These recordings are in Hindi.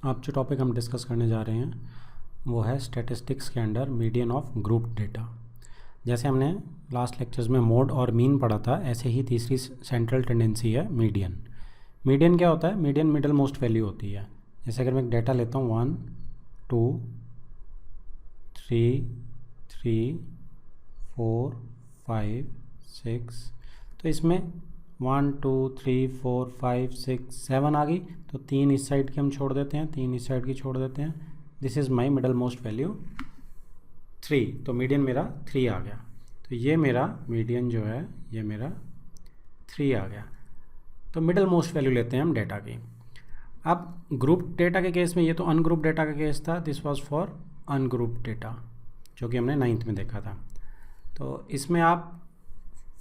अब जो टॉपिक हम डिस्कस करने जा रहे हैं वो है स्टैटिस्टिक्स के under median of group data. जैसे हमने लास्ट लेक्चर्स में मोड और मीन पढ़ा था, ऐसे ही तीसरी सेंट्रल टेंडेंसी है मीडियन। मीडियन क्या होता है? मीडियन मिडल मोस्ट वैल्यू होती है। जैसे अगर मैं एक डेटा लेता हूँ 1 2 3 3 4 5 6, तो इसमें 1 2 3 4 5 6 7 आ गई, तो 3 इस साइड की हम छोड़ देते हैं, 3 इस साइड की छोड़ देते हैं। This is my middle most value 3, तो मीडियन मेरा 3 आ गया। तो ये मेरा मीडियन जो है ये मेरा 3 आ गया। तो मिडल मोस्ट वैल्यू लेते हैं हम डेटा की। अब ग्रुप डेटा के केस में, ये तो अनग्रुप डेटा का केस था, this was for ungroup data जो कि हमने 9th में देखा था। तो इसमें आप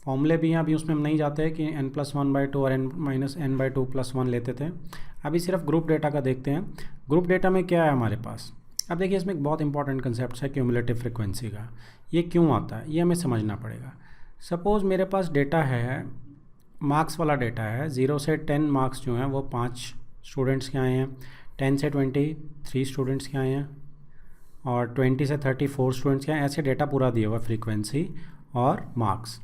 फॉर्मूले भी हैं, अभी उसमें हम नहीं जाते हैं कि n+1/2 और n-n/2+1 लेते थे। अभी सिर्फ ग्रुप डेटा का देखते हैं। ग्रुप डेटा में क्या है हमारे पास? अब देखिए, इसमें एक बहुत इंपॉर्टेंट कंसेप्ट है क्यूमुलेटिव फ्रिक्वेंसी का। ये क्यों आता है ये हमें समझना पड़ेगा। सपोज़ मेरे पास डेटा है, मार्क्स वाला डेटा है, 0 से 10 मार्क्स जो हैं वो 5 स्टूडेंट्स के आए हैं, 10 से 20 3 स्टूडेंट्स के आए हैं, और 20 से 30 4 स्टूडेंट्स के आए हैं। ऐसे डेटा पूरा दिया हुआ फ्रीक्वेंसी और मार्क्स।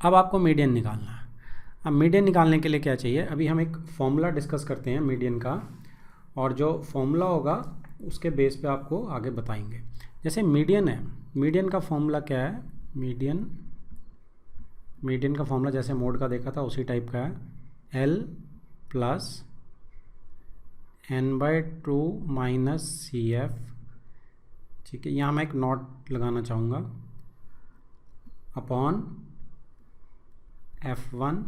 अब आपको मीडियन निकालना है। अब मीडियन निकालने के लिए क्या चाहिए? अभी हम एक फॉर्मूला डिस्कस करते हैं मीडियन का, और जो फॉर्मूला होगा उसके बेस पे आपको आगे बताएंगे। जैसे मीडियन है, मीडियन का फॉर्मूला क्या है? मीडियन का फॉर्मूला जैसे मोड का देखा था उसी टाइप का है, L + n/2 - CF। ठीक है, यहाँ मैं एक नॉट लगाना चाहूँगा, अपॉन F1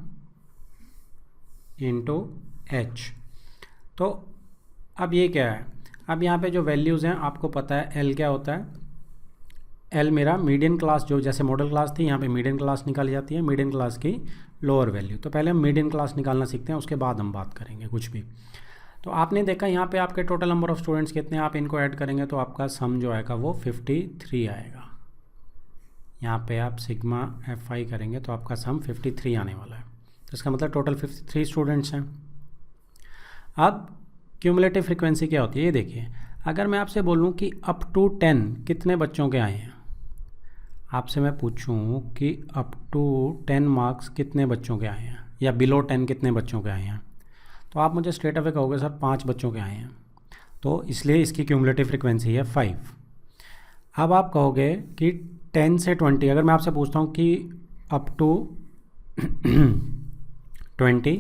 × H। तो अब ये क्या है? अब यहाँ पे जो वैल्यूज़ हैं आपको पता है L क्या होता है। L मेरा मीडियन क्लास, जो जैसे मॉडल क्लास थी यहाँ पे मीडियन क्लास निकाली जाती है, मीडियन क्लास की लोअर वैल्यू। तो पहले हम मीडियन क्लास निकालना सीखते हैं, उसके बाद हम बात करेंगे कुछ भी। तो आपने देखा यहाँ पे आपके टोटल नंबर ऑफ़ स्टूडेंट्स कितने, आप इनको ऐड करेंगे तो आपका सम जो आएगा वो 53 आएगा। यहाँ पे आप सिग्मा Fi करेंगे तो आपका सम 53 आने वाला है। तो इसका मतलब टोटल 53 स्टूडेंट्स हैं। अब क्यूमुलेटिव फ्रीक्वेंसी क्या होती है ये देखिए। अगर मैं आपसे बोलूँ कि अप टू 10 कितने बच्चों के आए हैं, आपसे मैं पूछूं कि अप टू 10 मार्क्स कितने बच्चों के आए हैं, या बिलो 10 कितने बच्चों के आए हैं, तो आप मुझे स्ट्रेट अवे कहोगे सर 5 बच्चों के आए हैं, तो इसलिए इसकी क्यूमुलेटिव फ्रीक्वेंसी है 5। अब आप कहोगे कि 10 से 20, अगर मैं आपसे पूछता हूँ कि अप टू 20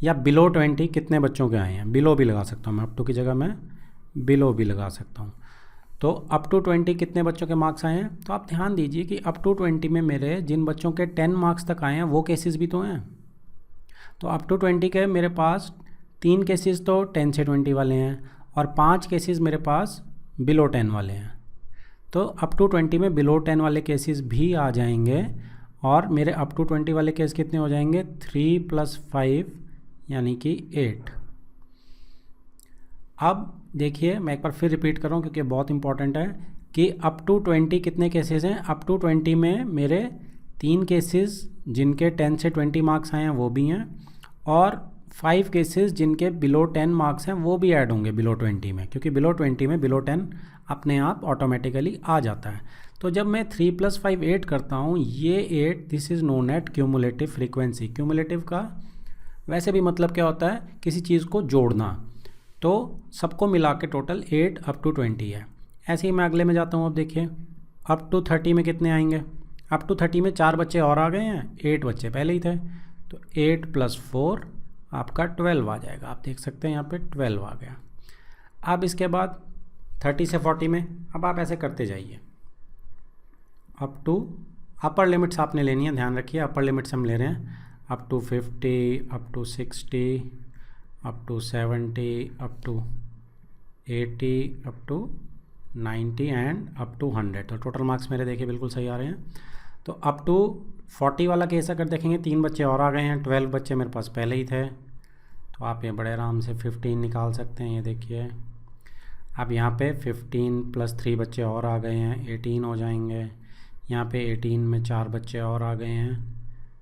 या बिलो 20 कितने बच्चों के आए हैं, बिलो भी लगा सकता हूँ मैं, अप टू की जगह मैं बिलो भी लगा सकता हूँ। तो अप टू 20 कितने बच्चों के मार्क्स आए हैं, तो आप ध्यान दीजिए कि अप टू 20 में मेरे जिन बच्चों के 10 मार्क्स तक आए हैं वो केसेस भी तो हैं। तो अप टू 20 के मेरे पास 3 केसेस तो 10 से 20 वाले हैं, और 5 केसेस मेरे पास बिलो 10 वाले हैं। तो अप टू 20 में बिलो 10 वाले केसेस भी आ जाएंगे, और मेरे अप टू 20 वाले केस कितने हो जाएंगे? 3 + 5 यानी कि 8। अब देखिए, मैं एक बार फिर रिपीट कर रहा हूँ क्योंकि बहुत इंपॉर्टेंट है कि अप टू 20 कितने केसेस हैं। अप टू 20 में मेरे 3 केसेस जिनके 10 से 20 मार्क्स आए हैं वो भी हैं, और 5 केसेस जिनके बिलो 10 मार्क्स हैं वो भी ऐड होंगे बिलो 20 में, क्योंकि बिलो 20 में बिलो 10 अपने आप ऑटोमेटिकली आ जाता है। तो जब मैं 3 + 5 8 करता हूँ, ये 8, this is known at cumulative frequency. Cumulative का वैसे भी मतलब क्या होता है? किसी चीज़ को जोड़ना। तो सबको मिला के टोटल 8 अप टू 20 है। ऐसे ही मैं अगले में जाता हूँ। अब देखिए, अप टू 30 में कितने आएंगे? अप टू 30 में 4 बच्चे और आ गए हैं, 8 बच्चे पहले ही थे, तो 8 + 4 आपका 12 आ जाएगा। आप देख सकते हैं यहाँ पे 12 आ गया। अब इसके बाद 30 से 40 में, अब आप ऐसे करते जाइए। अप टू अपर लिमिट्स आपने लेनी है, ध्यान रखिए अपर लिमिट्स हम ले रहे हैं। Up to 50, up to 60, up to 70, up to 80, up to 90 and up to 100। तो टोटल मार्क्स मेरे देखिए बिल्कुल सही आ रहे हैं। तो अप टू 40 वाला केस अगर देखेंगे, 3 बच्चे और आ गए हैं, 12 बच्चे मेरे पास पहले ही थे, तो आप ये बड़े आराम से 15 निकाल सकते हैं। ये देखिए, अब यहाँ पे 15 + 3 बच्चे और आ गए हैं, 18 हो जाएंगे। यहाँ पे 18 में 4 बच्चे और आ गए हैं,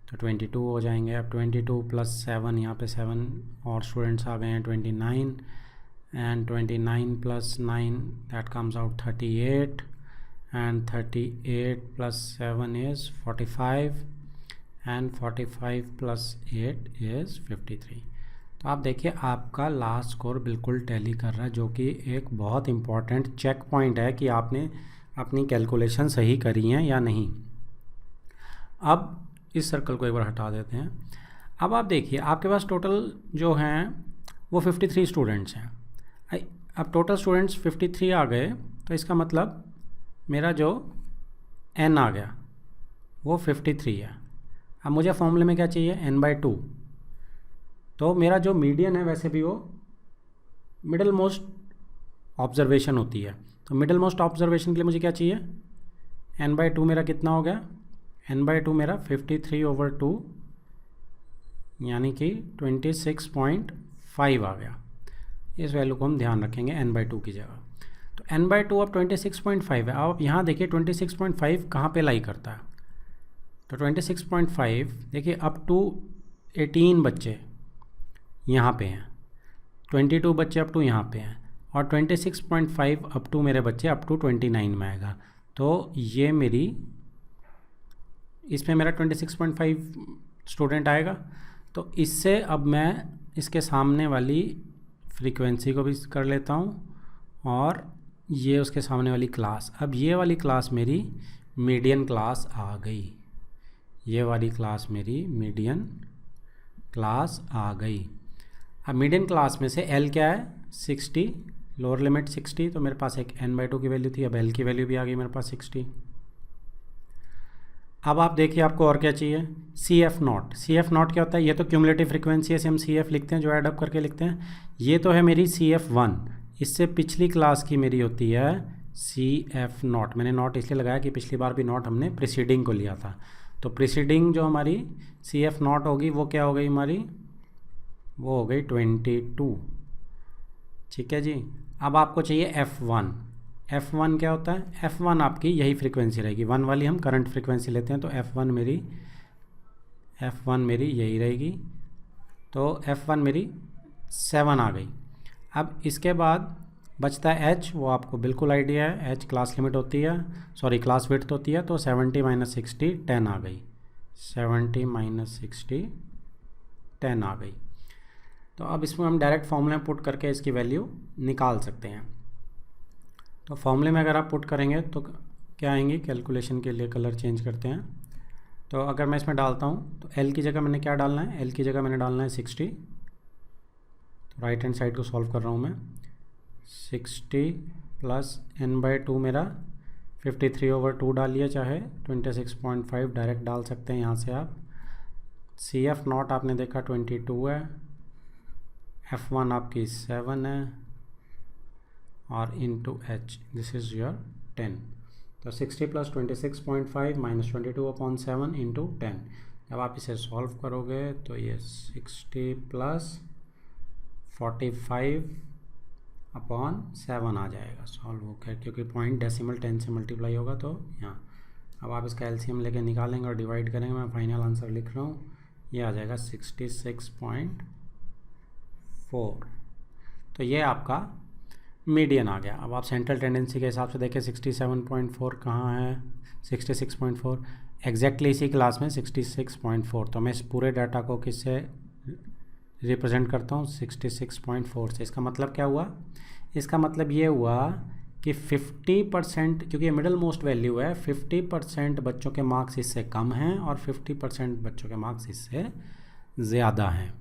तो 22 हो जाएंगे। अब 22 + 7, यहाँ पे 7 और स्टूडेंट्स आ गए हैं, 29 and 29 plus 9, that comes out 38, and 38 plus 7 is 45, and 45 plus 8 is 53. तो आप देखिए आपका लास्ट स्कोर बिल्कुल टैली कर रहा है, जो कि एक बहुत इम्पॉर्टेंट चेक पॉइंट है कि आपने अपनी कैलकुलेशन सही करी हैं या नहीं। अब इस सर्कल को एक बार हटा देते हैं। अब आप देखिए आपके पास टोटल जो हैं वो 53 स्टूडेंट्स हैं। अब टोटल स्टूडेंट्स 53 आ गए, तो इसका मतलब मेरा जो n आ गया वो 53 है। अब मुझे फॉर्मूले में क्या चाहिए, n/2। तो मेरा जो मीडियन है वैसे भी वो मिडल मोस्ट ऑब्जर्वेशन होती है, तो मिडल मोस्ट ऑब्जर्वेशन के लिए मुझे क्या चाहिए, n/2 मेरा कितना हो गया, n/2 मेरा 53/2 यानी कि 26.5 आ गया। इस वैल्यू को हम ध्यान रखेंगे n/2 की जगह। तो n/2 अब 26.5 है। अब यहाँ देखिए 26.5 कहाँ पे लाई करता है, तो 26.5 देखिए अप टू 18 बच्चे यहाँ पे हैं, 22 बच्चे अप टू यहाँ पे हैं, और 26.5 अप टू मेरे बच्चे अप टू 29 में आएगा। तो ये मेरी इसमें मेरा 26.5 स्टूडेंट आएगा। तो इससे अब मैं इसके सामने वाली फ्रीक्वेंसी को भी कर लेता हूँ, और ये उसके सामने वाली क्लास। अब ये वाली क्लास मेरी मीडियन क्लास आ गई, ये वाली क्लास मेरी मीडियन क्लास आ गई। अब मीडियन क्लास में से L क्या है, 60, लोअर लिमिट 60, तो मेरे पास एक n/2 की वैल्यू थी, अब L की वैल्यू भी आ गई मेरे पास 60। अब आप देखिए आपको और क्या चाहिए, CF0। CF0 क्या होता है, ये तो क्यूमुलेटिव फ्रीक्वेंसी है, हम CF लिखते हैं, जो ऐड अप करके लिखते हैं। ये तो है मेरी CF1, इससे पिछली क्लास की मेरी होती है CF0। मैंने नोट इसलिए लगाया कि पिछली बार भी नोट हमने प्रीसीडिंग को लिया था, तो प्रीसीडिंग जो हमारी CF0 होगी वो क्या हो गई हमारी, वो हो गई 22। ठीक है जी। अब आपको चाहिए F1। F1 क्या होता है, F1 आपकी यही फ्रीक्वेंसी रहेगी, 1 वाली हम करंट फ्रीक्वेंसी लेते हैं, तो F1 मेरी यही रहेगी। तो F1 मेरी 7 आ गई। अब इसके बाद बचता है H, वो आपको बिल्कुल आइडिया है, H क्लास लिमिट होती है, सॉरी क्लास विड्थ होती है, तो 70 - 60 10 आ गई, 70 - 60 10 आ गई। तो अब इसमें हम डायरेक्ट फॉर्मूले में पुट करके इसकी वैल्यू निकाल सकते हैं। तो फॉर्मूले में अगर आप पुट करेंगे तो क्या आएंगी, कैलकुलेशन के लिए कलर चेंज करते हैं। तो अगर मैं इसमें डालता हूँ तो L की जगह मैंने क्या डालना है, L की जगह मैंने डालना है 60। तो राइट हैंड साइड को सॉल्व कर रहा हूँ मैं, 60 प्लस n/2 मेरा 53/2 डालिए, चाहे 26.5 डायरेक्ट डाल सकते हैं यहाँ से आप। CF0 आपने देखा 22 है, F1 आपकी 7 है, और into H this is your 10। तो 60 प्लस 26.5 माइनस 22/7 इंटू 10। जब आप इसे सॉल्व करोगे तो ये 60 प्लस 45/7 आ जाएगा सॉल्व होकर, क्योंकि पॉइंट डेसिमल 10 से मल्टीप्लाई होगा तो यहाँ। अब आप इसका LCM लेके निकालेंगे और डिवाइड करेंगे, मैं फाइनल आंसर लिख रहा हूँ, ये आ जाएगा 66.4। तो ये आपका मीडियन आ गया। अब आप सेंट्रल टेंडेंसी के हिसाब से देखें 67.4 कहाँ है, 66.4 एग्जैक्टली इसी क्लास में 66.4। तो मैं इस पूरे डाटा को किससे रिप्रेजेंट करता हूँ, 66.4 से। इसका मतलब क्या हुआ, इसका मतलब ये हुआ कि 50%, क्योंकि ये मिडल मोस्ट वैल्यू है, 50% बच्चों के मार्क्स इससे कम हैं और 50% बच्चों के मार्क्स इससे ज़्यादा हैं।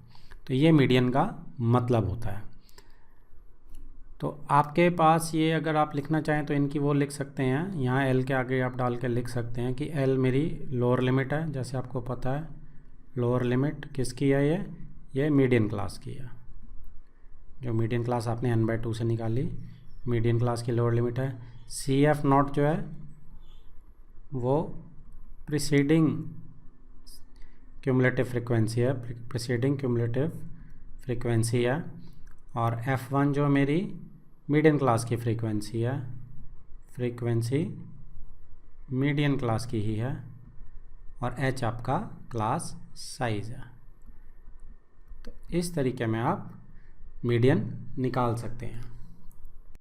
तो ये मीडियन का मतलब होता है। तो आपके पास ये अगर आप लिखना चाहें तो इनकी वो लिख सकते हैं, यहाँ L के आगे आप डाल के लिख सकते हैं कि L मेरी लोअर लिमिट है, जैसे आपको पता है लोअर लिमिट किसकी है, ये मीडियन क्लास की है। जो मीडियन क्लास आपने n/2 से निकाली, मीडियन क्लास की लोअर लिमिट है। CF0 जो है वो प्रीसीडिंग क्यूमुलेटिव फ्रीक्वेंसी है, प्रीसीडिंग क्यूमुलेटिव फ्रीक्वेंसी है। और F1 जो मेरी मीडियन क्लास की फ्रीक्वेंसी है, फ्रीक्वेंसी मीडियन क्लास की ही है, और H आपका क्लास साइज़ है। तो इस तरीके में आप मीडियन निकाल सकते हैं।